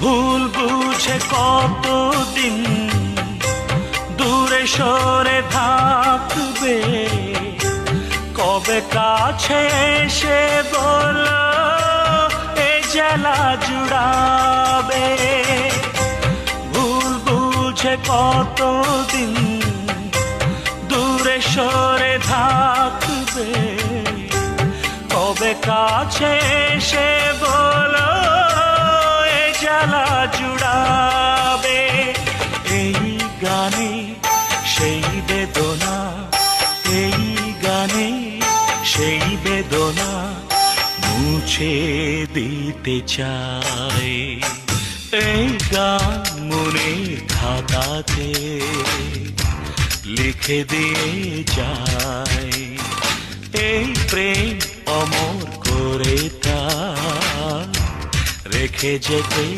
ভুল বুঝে কতদিন দূরে সরে থাকবে, কবে কাছে এসে বলো এ জ্বালা জুড়াবে। ভুল বুঝে কতদিন দূরে সরে থাকবে, কবে কাছে এসে বলো এ জ্বালা জুড়াবে। এই গানে সেই বেদনা, এই গানে সেই বেদনা মুছে দিতে চাই। এই গান মনের খাতাতে লিখে দিয়ে যাই, এই প্রেম অমর করে তা রেখে যেতে